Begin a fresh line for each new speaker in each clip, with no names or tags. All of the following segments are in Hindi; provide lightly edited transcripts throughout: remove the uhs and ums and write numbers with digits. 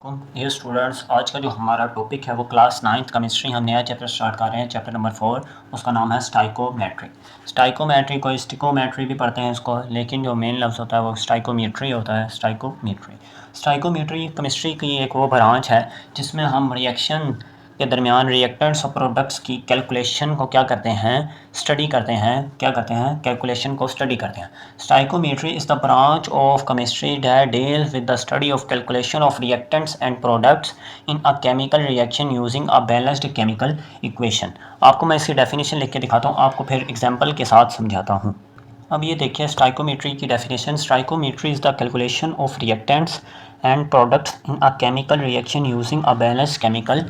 ये स्टूडेंट्स, आज का जो हमारा टॉपिक है वो क्लास 9th केमिस्ट्री। हम नया चैप्टर स्टार्ट कर रहे हैं, चैप्टर नंबर 4। उसका नाम है स्टाइकोमेट्री। स्टाइकोमेट्री को स्टिकोमेट्री भी पढ़ते हैं इसको, लेकिन जो मेन लफ्ज़ होता है वो स्टाइकोमेट्री होता है। स्टाइकोमेट्री स्टाइकोमेट्री केमिस्ट्री की एक वो ब्रांच है जिसमें हम रिएक्शन के दरमियान रिएक्टेंट्स और प्रोडक्ट्स की कैलकुलेशन को क्या करते हैं, स्टडी करते हैं। क्या करते हैं? कैलकुलेशन को स्टडी करते हैं। Stoichiometry is the branch of chemistry that deals with the study of calculation of reactants and products in a chemical reaction using a balanced chemical equation. आपको मैं इसकी डेफिनेशन लिख के दिखाता हूँ, आपको फिर एग्जाम्पल के साथ समझाता हूँ। अब ये देखिए स्टाइकोमेट्री की definition. Stoichiometry is the calculation of reactants and products in a chemical reaction using a balanced chemical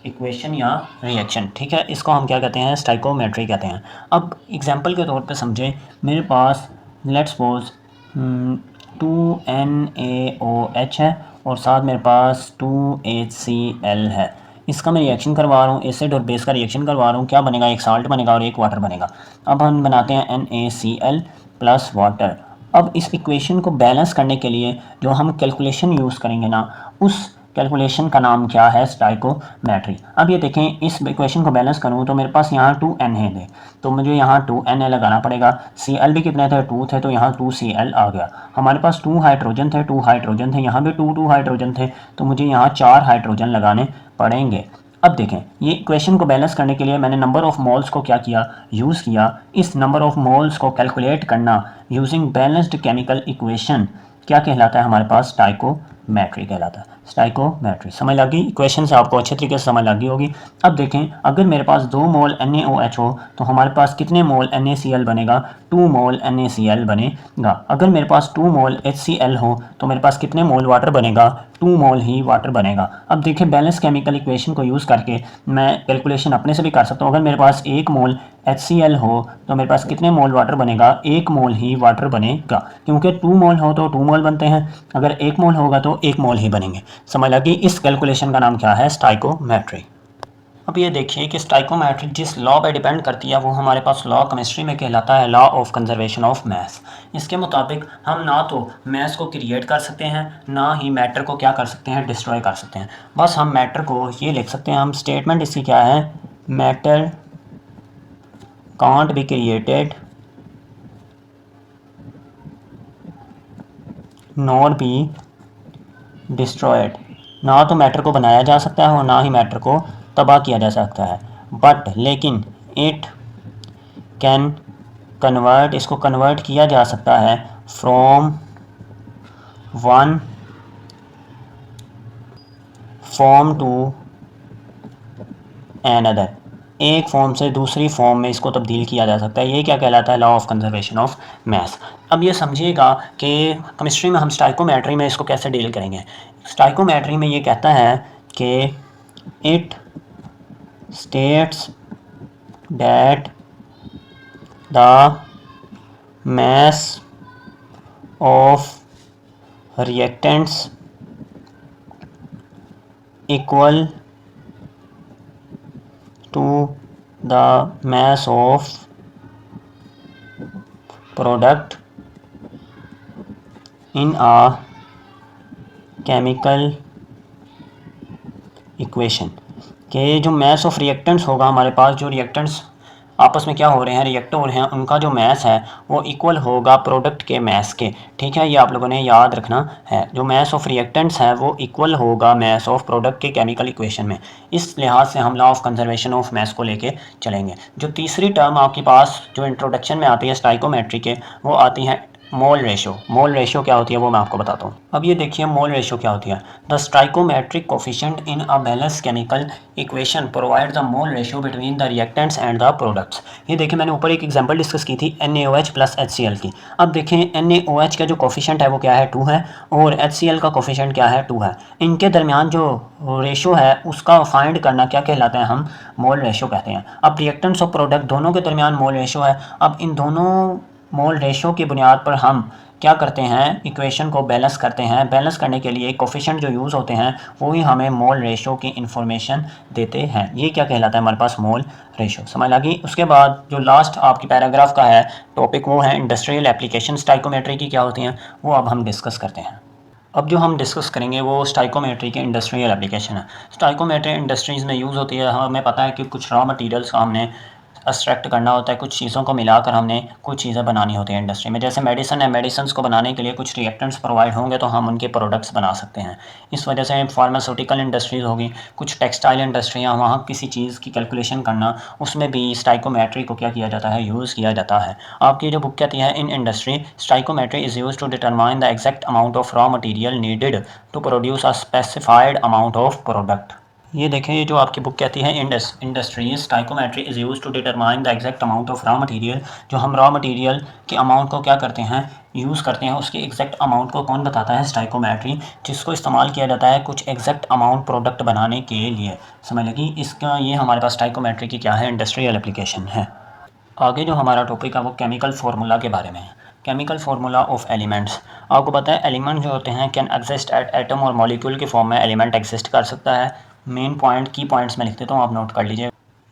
equation या रिएक्शन। ठीक है, इसको हम क्या कहते हैं? स्टाइकोमेट्री कहते हैं। अब एग्जांपल के तौर पे समझें, मेरे पास लेट्स सपोज 2NaOH है और साथ मेरे पास 2HCl है। इसका मैं रिएक्शन करवा रहा हूँ, एसिड और बेस का रिएक्शन करवा रहा हूँ। क्या बनेगा? एक साल्ट बनेगा और एक वाटर बनेगा। अब हम बनाते हैं NaCl प्लस वाटर। अब इस इक्वेशन को बैलेंस करने के लिए जो हम कैलकुलेशन यूज़ करेंगे ना, उस कैलकुलेशन का नाम क्या है? स्टाइकोमेट्री। अब ये देखें, इस इक्वेशन को बैलेंस करूँ तो मेरे पास यहाँ 2Na थे, तो मुझे यहाँ 2Na लगाना पड़ेगा। Cl भी कितने थे? 2 थे, तो यहाँ 2Cl आ गया। हमारे पास 2 हाइड्रोजन थे, 2 हाइड्रोजन थे, यहाँ भी 2 हाइड्रोजन थे, तो मुझे यहाँ 4 हाइड्रोजन लगाने पड़ेंगे। अब देखें, ये इक्वेशन को बैलेंस करने के लिए मैंने नंबर ऑफ़ मोल्स को क्या किया? यूज़ किया। इस नंबर ऑफ़ मोल्स को कैलकुलेट करना यूजिंग बैलेंस्ड केमिकल इक्वेशन क्या कहलाता है? हमारे पास स्टाइकोमेट्री कहलाता है। स्टाइकोमेट्री समझ लगी? इक्वेशन से आपको अच्छे तरीके से समझ लगी होगी। अब देखें, अगर मेरे पास 2 मोल NaOH हो तो हमारे पास कितने मोल NaCl बनेगा? 2 मोल NaCl बनेगा। अगर मेरे पास 2 मोल HCl हो तो मेरे पास कितने मोल वाटर बनेगा? 2 मोल ही वाटर बनेगा। अब देखिए, बैलेंस केमिकल इक्वेशन को यूज़ करके मैं कैलकुलेशन अपने से भी कर सकता हूँ। अगर मेरे पास 1 मोल HCl हो तो मेरे पास कितने मोल वाटर बनेगा? 1 मोल ही वाटर बनेगा, क्योंकि 2 मोल हो तो 2 मोल बनते हैं, अगर 1 मोल होगा तो 1 मोल ही बनेंगे। समझ लगी? इस कैलकुलेशन का नाम क्या है? स्टाइकोमेट्री। अब ये देखिए कि स्टाइकोमेट्री जिस लॉ पे डिपेंड करती है वो हमारे पास लॉ केमिस्ट्री में कहलाता है law of conservation of mass. इसके मुताबिक हम ना तो मैस को क्रिएट कर सकते हैं, ना ही मैटर को क्या कर सकते हैं? डिस्ट्रॉय कर सकते हैं। बस हम मैटर को ये लिख सकते हैं, हम स्टेटमेंट इसकी क्या है? Matter can't be created not be destroyed. ना तो मैटर को बनाया जा सकता है और ना ही मैटर को तबाह किया जा सकता है, बट लेकिन इट कैन कन्वर्ट, इसको कन्वर्ट किया जा सकता है from one form to another, एक फॉर्म से दूसरी फॉर्म में इसको तब्दील किया जा सकता है। ये क्या कहलाता है? Law of conservation of mass. अब ये समझिएगा कि केमिस्ट्री में हम स्टाइकोमेट्री में इसको कैसे डील करेंगे। स्टाइकोमेट्री में ये कहता है कि it states that the mass of reactants equal to the mass of product in a chemical equation। कि जो mass of reactants होगा, हमारे पास जो reactants आपस में क्या हो रहे हैं? रिएक्ट हो रहे हैं, उनका जो मैस है वो इक्वल होगा प्रोडक्ट के मैस के। ठीक है, ये आप लोगों ने याद रखना है। जो मैस ऑफ रिएक्टेंट्स है वो इक्वल होगा मैस ऑफ प्रोडक्ट के केमिकल इक्वेशन में। इस लिहाज से हम law of conservation of mass को लेके चलेंगे। जो तीसरी टर्म आपके पास जो इंट्रोडक्शन में आती है स्टाइकोमेट्री के, वो आती है मोल रेशो। मोल रेशो क्या होती है वो मैं आपको बताता हूँ। अब ये देखिए मोल रेशो क्या होती है। The stoichiometric coefficient in a balance chemical equation provide the mole ratio between the reactants and the products. ये देखिए, मैंने ऊपर एक एग्जांपल डिस्कस की थी NaOH प्लस HCl की। अब देखें, NaOH का जो कोफिशिएंट है वो क्या है? 2 है, और HCl का कोफिशिएंट क्या है? 2 है। इनके दरमियान जो रेशो है उसका फाइंड करना क्या कहलाता है? हम मोल रेशो कहते हैं। अब रिएक्टेंट्स और प्रोडक्ट दोनों के दरमियान मोल रेशो है। अब इन दोनों मोल रेशो की बुनियाद पर हम क्या करते हैं? इक्वेशन को बैलेंस करते हैं। बैलेंस करने के लिए कोफिशिएंट जो यूज़ होते हैं वो ही हमें मोल रेशो की इंफॉर्मेशन देते हैं। ये क्या कहलाता है? हमारे पास मोल रेशो। समझ लगी? उसके बाद जो लास्ट आपकी पैराग्राफ का है टॉपिक वो है इंडस्ट्रियल एप्लीकेशन स्टाइकोमेट्री की क्या होती हैं, वो अब हम डिस्कस करते हैं। अब जो हम डिस्कस करेंगे वो स्टाइकोमेट्री के इंडस्ट्रियल एप्लीकेशन है। स्टाइकोमेट्री इंडस्ट्रीज़ में यूज़ होती है। हमें पता है कि कुछ रॉ मटेरियल्स का हमने एक्सट्रैक्ट करना होता है, कुछ चीज़ों को मिलाकर हमने कुछ चीज़ें बनानी होती हैं इंडस्ट्री में। जैसे मेडिसिन है, मेडिसिन को बनाने के लिए कुछ रिएक्टेंट्स प्रोवाइड होंगे तो हम उनके प्रोडक्ट्स बना सकते हैं। इस वजह से फार्मास्यूटिकल इंडस्ट्रीज़ होगी, कुछ टेक्सटाइल इंडस्ट्रियाँ, वहाँ किसी चीज़ की कैलकुलेशन करना, उसमें भी स्टाइकोमेट्री को क्या किया जाता है, यूज़ किया जाता है। आपकी जो बुक कहती है in industry stoichiometry is use to determine the exact amount of raw material needed to produce a specified amount of product. ये देखें, ये जो आपकी बुक कहती है industries stoichiometry is use to determine the exact amount of raw material, जो हम रॉ मटेरियल के अमाउंट को क्या करते हैं, यूज़ करते हैं, उसके एग्जैक्ट अमाउंट को कौन बताता है, स्टाइकोमेट्री, जिसको इस्तेमाल किया जाता है कुछ एग्जैक्ट अमाउंट प्रोडक्ट बनाने के लिए। समझ लगी? इसका ये हमारे पास स्टाइकोमेट्री की क्या है, इंडस्ट्रियल एप्लीकेशन है। आगे जो हमारा टॉपिक है वो केमिकल फार्मूला के बारे में है। Chemical formula of elements. आपको पता है एलिमेंट जो होते हैं कैन एग्जिस्ट एट एटम और मॉलिक्यूल के फॉर्म में एलिमेंट एग्जिस्ट कर सकता है। मेन पॉइंट की पॉइंट्स में लिख देता हूँ, आप नोट कर लीजिए।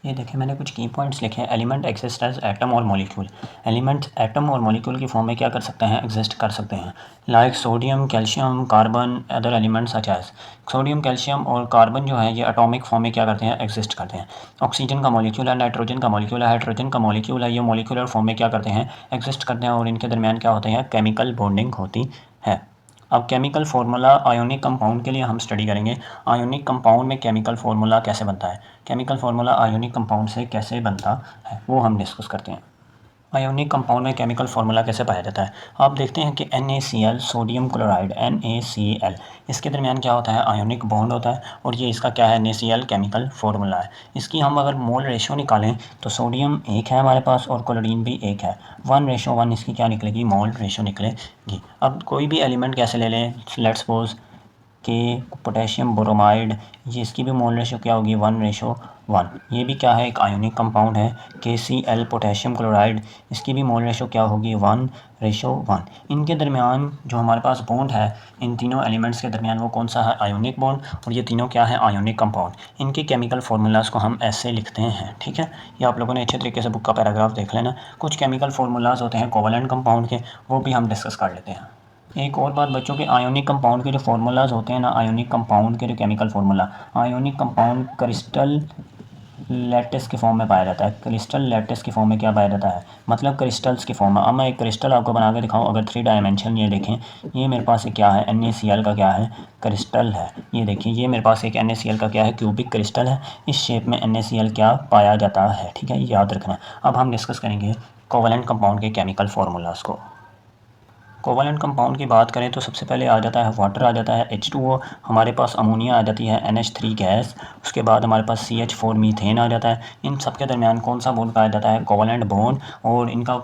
ये देखिए मैंने कुछ की पॉइंट्स लिखे हैं। एलिमेंट एग्जिस्ट एज एटम और मॉलिक्यूल। एलिमेंट्स एटम और मॉलिक्यूल की फॉर्म में क्या कर सकते हैं, एग्जिस्ट कर सकते हैं। Like sodium, calcium, carbon, other elements such as. Sodium, calcium और कार्बन जो है ये एटॉमिक फॉर्म में क्या करते हैं, एग्जिस्ट करते हैं। ऑक्सीजन का मॉलिक्यूल है, नाइट्रोजन का मॉलिक्यूल है, हाइड्रोजन का मॉलिक्यूल है, ये मॉलिक्यूलर फॉर्म में क्या करते हैं, एग्जिस्ट करते हैं और इनके दरमियान क्या होते हैं, केमिकल बॉन्डिंग होती है। अब केमिकल फार्मूला आयोनिक कंपाउंड के लिए हम स्टडी करेंगे। आयोनिक कंपाउंड में केमिकल फार्मूला कैसे बनता है, केमिकल फार्मूला आयोनिक कंपाउंड से कैसे बनता है वो हम डिस्कस करते हैं। आयोनिक कंपाउंड में केमिकल फार्मूला कैसे पाया जाता है। आप देखते हैं कि NaCl सोडियम क्लोराइड NaCl, इसके दरमियान क्या होता है, आयोनिक बॉन्ड होता है और ये इसका क्या है, NaCl केमिकल फार्मूला है। इसकी हम अगर मोल रेशो निकालें तो सोडियम 1 है हमारे पास और क्लोरीन भी 1 है। 1:1 इसकी क्या निकलेगी, मोल रेशो निकलेगी। अब कोई भी एलिमेंट कैसे ले लें, लेट्स सपोज के पोटेशियम ब्रोमाइड, ये इसकी भी मोल रेशो क्या होगी, 1:1। ये भी क्या है, एक आयोनिक कंपाउंड है। KCl पोटेशियम क्लोराइड, इसकी भी मोल रेशो क्या होगी, 1:1। इनके दरमियान जो हमारे पास बॉन्ड है, इन तीनों एलिमेंट्स के दरमियान वो कौन सा है, आयोनिक बॉन्ड, और ये तीनों क्या है, आयोनिक कंपाउंड। इनके केमिकल फार्मूलाज को हम ऐसे लिखते हैं, ठीक है। ये आप लोगों ने अच्छे तरीके से बुक का पैराग्राफ देख लेना। कुछ केमिकल फार्मूलाज होते हैं कोवलेंट कंपाउंड के, वो भी हम डिस्कस कर लेते हैं। एक और बात बच्चों के, आयोनिक कंपाउंड के जो फार्मूलाज होते हैं ना, आयोनिक कंपाउंड के जो chemical formula, ionic compound crystal lattice के फॉर्म में पाया जाता है। क्रिस्टल लैटिस की फॉर्म में क्या पाया जाता है, मतलब क्रिस्टल्स की फॉर्म में। अब मैं एक क्रिस्टल आपको बना के दिखाऊं, अगर 3 डायमेंशन, ये देखें, ये मेरे पास एक क्या है, NaCl का क्या है, क्रिस्टल है। ये देखिए ये मेरे पास एक NaCl का क्या है, क्यूबिक क्रिस्टल है। इस शेप में NaCl क्या पाया जाता है, ठीक है, याद रखना। अब हम डिस्कस करेंगे कोवलेंट कंपाउंड के केमिकल फार्मूलाज को। कोवलेंट कंपाउंड की बात करें तो सबसे पहले आ जाता है वाटर, आ जाता है H2O, हमारे पास अमोनिया आ जाती है NH3 गैस, उसके बाद हमारे पास CH4 मीथेन आ जाता है। इन सब के दरमियान कौन सा बॉन्ड पाया जाता है, कोवलेंट बॉन्ड। और इनका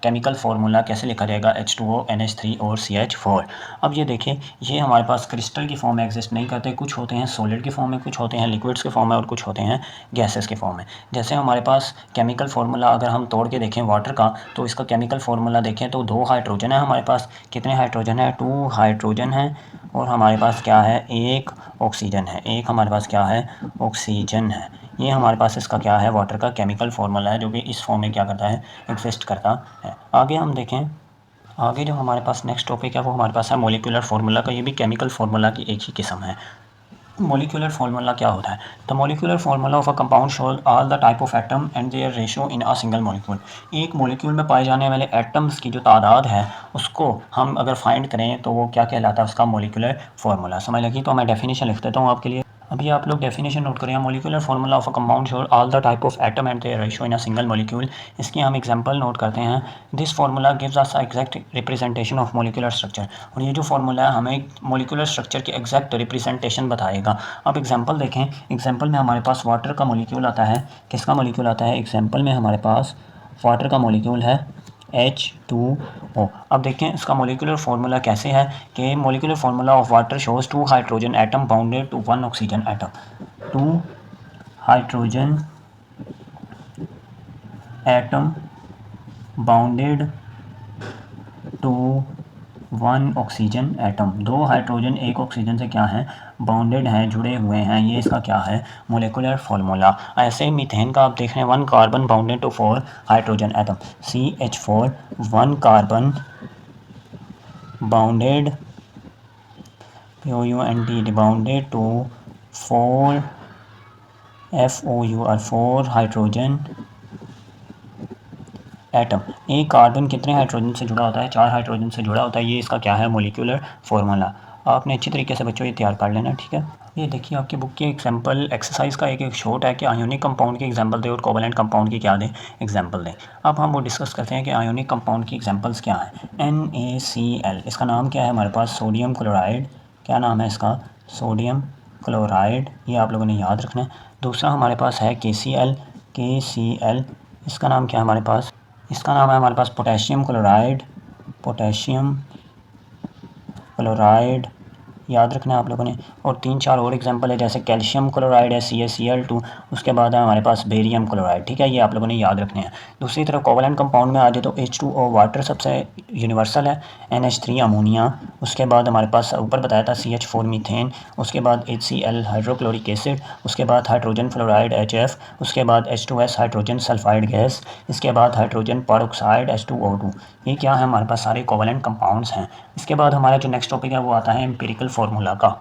केमिकल फार्मूला कैसे लिखा जाएगा, H2O NH3 और CH4। अब ये देखिए, ये हमारे पास क्रिस्टल की फॉर्म में एग्जिस्ट नहीं करते, कुछ होते हैं सॉलिड की फॉर्म में, कुछ होते हैं लिक्विड्स के फॉर्म में और कुछ होते हैं गैसेस के फॉर्म में। जैसे हमारे पास केमिकल फार्मूला अगर हम तोड़ के देखें वाटर का, तो इसका केमिकल फार्मूला देखें तो 2 हाइड्रोजन है हमारे पास। कितने हाइड्रोजन है, 2 हाइड्रोजन है। और हमारे पास क्या है, 1 ऑक्सीजन है, एक हमारे पास क्या है, ऑक्सीजन है। ये हमारे पास इसका क्या है, वाटर का केमिकल फार्मूला है, जो कि इस फॉर्म में क्या करता है, एग्जिस्ट करता है। आगे हम देखें, आगे जो हमारे पास नेक्स्ट टॉपिक है वो हमारे पास है मोलिकुलर फार्मूला का। ये भी केमिकल फार्मूला की एक ही किस्म है। मोलिकुलर फार्मूला क्या होता है, the molecular formula of a compound shows all the type of atom and their ratio in a single molecule. एक मोलिक्यूल में पाए जाने वाले एटम्स की जो तादाद है उसको हम अगर फाइंड करें तो वो क्या कहलाता है, उसका मोलिकुलर फार्मूला। समझ लगी? तो मैं डेफिनेशन लिख देता हूँ आपके लिए। अभी आप लोग डेफिनेशन नोट करें, molecular formula of a compound shows all the type of atom and their ratio in a single molecule. इसकी हम एग्जांपल नोट करते हैं। This formula gives us exact representation of molecular structure. और ये जो फार्मूला है हमें मोलिकुलर स्ट्रक्चर की एग्जैक्ट रिप्रेजेंटेशन बताएगा। अब एग्जांपल देखें, एग्जांपल में हमारे पास वाटर का मोलिक्यूल आता है। किसका मोलिक्यूल आता है, एग्जांपल में हमारे पास वाटर का मोलिक्यूल है H2O। अब देखें इसका मोलिकुलर फार्मूला कैसे है कि molecular formula of water shows 2 hydrogen atom bounded to 1 oxygen atom. 2 hydrogen atom bounded to 1 oxygen atom. 2 hydrogen 1 oxygen से क्या है, बाउंडेड हैं, जुड़े हुए हैं। ये इसका क्या है, मोलिकुलर फार्मूला। ऐसे मीथेन का आप देख रहे हैं, 1 carbon bounded to 4 hydrogen atom. CH4 1 carbon bounded POUNT rebounded to 4 FOUR 4 hydrogen atom. एक कार्बन कितने हाइड्रोजन से जुड़ा होता है? 4 हाइड्रोजन से जुड़ा होता है। ये इसका क्या है? Molecular formula. आपने अच्छी तरीके से बच्चों ये तैयार कर लेना, ठीक है। ये देखिए आपकी बुक की एग्जांपल एक्सरसाइज का एक शॉर्ट है कि आयोनिक कंपाउंड की एग्जांपल दें और कोवलेंट कंपाउंड की क्या दें? एग्जांपल दें। अब हम वो डिस्कस करते हैं कि आयोनिक कंपाउंड की एग्जांपल्स क्या हैं। NaCl, इसका नाम क्या है हमारे पास? Sodium chloride. क्या नाम है इसका? Sodium chloride. ये आप लोगों ने याद रखना है। दूसरा हमारे पास है KCl, इसका नाम क्या है हमारे पास? इसका नाम है हमारे पास पोटेशियम क्लोराइड। पोटेशियम क्लोराइड याद रखना है आप लोगों ने। और 3-4 और एग्जांपल है, जैसे कैल्शियम क्लोराइड है CaCl2। उसके बाद है हमारे पास बेरियम क्लोराइड, ठीक है। ये आप लोगों ने याद रखने हैं। दूसरी तरफ कोवलेंट कंपाउंड में आ जाए तो H2O वाटर सबसे यूनिवर्सल है। NH3 ammonia. उसके बाद हमारे पास ऊपर बताया था CH4 मीथेन। उसके बाद HCl हाइड्रोक्लोरिक एसिड। उसके बाद हाइड्रोजन फ्लोराइड HF। उसके बाद H2S हाइड्रोजन सल्फाइड गैस। इसके बाद हाइड्रोजन परऑक्साइड H2O2। ये क्या है? हमारे पास सारे कोवलेंट कंपाउंड्स हैं। इसके बाद हमारा जो नेक्स्ट टॉपिक है वो आता है एम्पिरिकल फार्मूला का।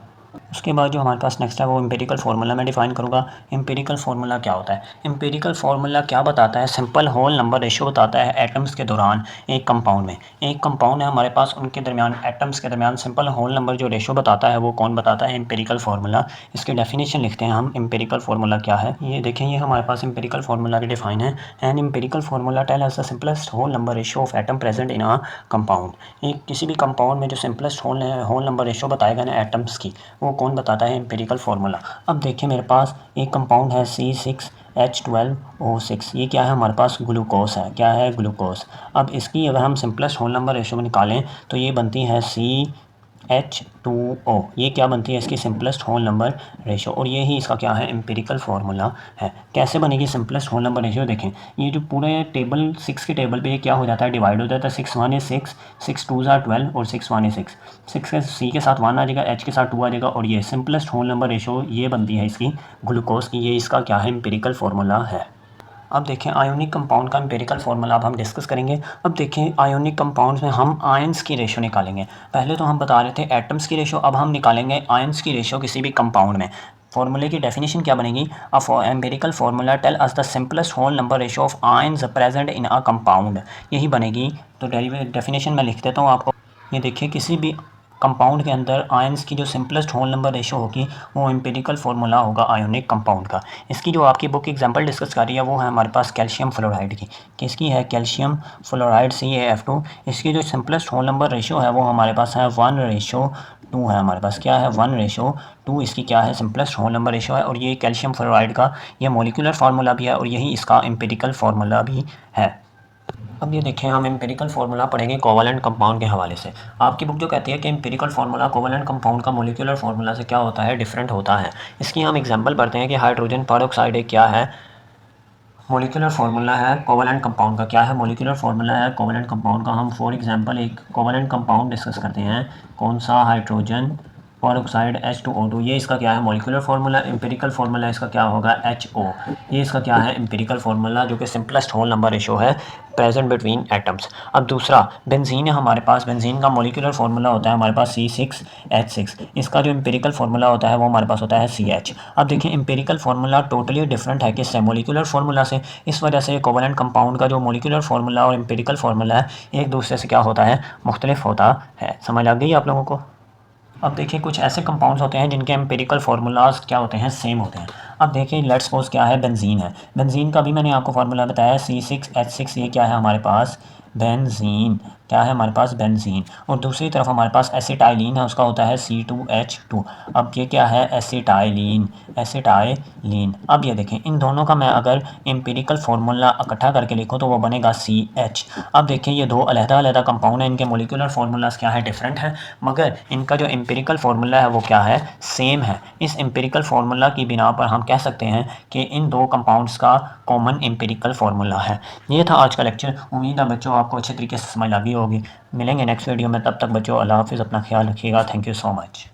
उसके बाद जो हमारे पास नेक्स्ट है वो एम्पिरिकल फार्मूला मैं डिफ़ाइन करूँगा। एम्पिरिकल फार्मूला क्या होता है? एम्पिरिकल फार्मूला क्या बताता है? सिंपल होल नंबर रेशियो बताता है एटम्स के दौरान एक कंपाउंड में। एक कंपाउंड है हमारे पास, उनके दरमियान एटम्स के दरमियान सिंपल होल नंबर जो रेशियो बताता है वो कौन बताता है? Empirical formula. इसकी डेफिनेशन लिखते हैं हम। एम्पिरिकल फार्मूला क्या है? ये देखें, ये हमारे पास एम्पिरिकल फार्मूला की डिफाइन है। And empirical formula tell us the simplest whole number ratio of atom present in a compound. एक किसी भी कंपाउंड में जो सिंपलेस्ट होल नंबर रेशियो बताएगा ना एटम्स की, वो कौन बताता है? Empirical formula. अब देखिए मेरे पास एक कंपाउंड है C6H12O6। ये क्या है हमारे पास? ग्लूकोस है। क्या है? ग्लूकोस। अब इसकी अगर हम सिंपलेस्ट होल नंबर रेशियो में निकालें तो ये बनती है CH2O। ये क्या बनती है? इसकी सिंपलेस्ट होल नंबर रेशियो। और ये ही इसका क्या है? एम्पिरिकल फार्मूला है। कैसे बनेगी सिंपलेस्ट होल नंबर रेशियो? देखें, ये जो पूरे टेबल 6 के टेबल पे ये क्या हो जाता है? डिवाइड हो जाता है। 6 1 is 6, 6 2 are 12 और 6 1 is 6। 6 के C के साथ 1 आ जाएगा, H के साथ 2 आ जाएगा और ये सिंपलेस्ट होल नंबर रेशियो ये बनती है इसकी ग्लूकोज की। ये इसका क्या है? एम्पिरिकल फार्मूला है। अब देखें आयोनिक कंपाउंड का एम्पिरिकल फार्मूला अब हम डिस्कस करेंगे। अब देखें आयोनिक कंपाउंड्स में हम आयंस की रेशो निकालेंगे। पहले तो हम बता रहे थे एटम्स की रेशो, अब हम निकालेंगे आयंस की रेशो किसी भी कंपाउंड में। फार्मूले की डेफिनेशन क्या बनेगी? Empirical formula tell us the simplest whole number ratio of ions present in a compound. यही बनेगी। तो डेफिनेशन मैं लिख देता हूँ आपको। ये देखिए, किसी भी कंपाउंड के अंदर आयंस की जो सिंपलेस्ट होल नंबर रेशो होगी वो एम्पिरिकल फार्मूला होगा आयोनिक कंपाउंड का। इसकी जो आपकी बुक एग्जांपल डिस्कस कर रही है वो है हमारे पास कैल्शियम फ्लोराइड की। किसकी है? Calcium fluoride CaF2। इसकी जो सिंपलेस्ट होल नंबर रेशो है वो हमारे पास है 1:2 है। हमारे पास क्या है? 1:2 इसकी क्या है? सिंपलेस्ट होल नंबर रेशो है। और ये कैल्शियम फ्लोराइड का ये मॉलिक्यूलर फार्मूला भी है और यही इसका एम्पिरिकल फार्मूला भी है। अब ये देखें, हम एम्पिरिकल फार्मूला पढ़ेंगे कोवलेंट कंपाउंड के हवाले से। आपकी बुक जो कहती है कि एम्पिरिकल फार्मूला कोवलेंट कंपाउंड का मॉलिक्यूलर फार्मूला से क्या होता है? डिफरेंट होता है। इसकी हम एग्जांपल पढ़ते हैं कि हाइड्रोजन परऑक्साइड एक क्या है? मॉलिक्यूलर फार्मूला है कोवलेंट कंपाउंड का। क्या है? मॉलिक्यूलर फार्मूला है कोवलेंट कंपाउंड का। हम फॉर एग्जांपल एक कोवलेंट कंपाउंड डिस्कस करते हैं। कौन सा? Hydrogen peroxide H2O2। ये इसका क्या है? Molecular formula. एम्पिरिकल फार्मूला इसका क्या होगा? HO। ये इसका क्या है? एम्पिरिकल फार्मूला, जो कि सिंपलेस्ट होल नंबर रेशो है प्रेजेंट बिटवीन एटम्स। अब दूसरा बेंजीन है हमारे पास। बेंजीन का मॉलिक्यूलर फार्मूला होता है हमारे पास C6H6। इसका जो एम्पिरिकल फार्मूला होता है वो हमारे पास होता है CH। अब देखिए एम्पिरिकल फार्मूला टोटली डिफरेंट है किससे? मॉलिक्यूलर फार्मूला से। इस वजह से कोवलेंट कंपाउंड का जो मॉलिक्यूलर फार्मूला और एम्पिरिकल फार्मूला है एक दूसरे से क्या होता है? मुख्तलिफ होता है। समझ आ गई आप लोगों को? अब देखिए कुछ ऐसे कंपाउंड्स होते हैं जिनके एम्पिरिकल फार्मूलाज क्या होते हैं? सेम होते हैं। अब देखिए लेट्स सपोज क्या है? बेंजीन है। बेंजीन का भी मैंने आपको फार्मूला बताया C6H6। ये क्या है हमारे पास? बेंजीन। क्या है हमारे पास? बेंजीन। और दूसरी तरफ हमारे पास एसिटाइलिन है, उसका होता है C2H2। अब ये क्या है? एसिटाइलिन। एसिटाइलिन। अब ये देखें, इन दोनों का मैं अगर एम्पिरिकल फार्मूला इकट्ठा करके लिखूँ तो वो बनेगा CH। अब देखिए ये दो अलग-अलग कंपाउंड हैं, इनके मॉलिक्यूलर फार्मूलाज क्या है? डिफरेंट है, मगर इनका जो एम्पिरिकल फार्मूला है वो क्या है? सेम है। इस एम्पिरिकल फार्मूला की बिना पर हम कह सकते हैं कि इन दो कंपाउंड्स का कॉमन एम्पिरिकल फार्मूला है। ये था आज का लेक्चर। उम्मीद है बच्चों आपको अच्छे तरीके से समझ आ गई होगी। मिलेंगे नेक्स्ट वीडियो में, तब तक बच्चों अल्लाह हाफ़िज़, अपना ख्याल रखिएगा। Thank you so much.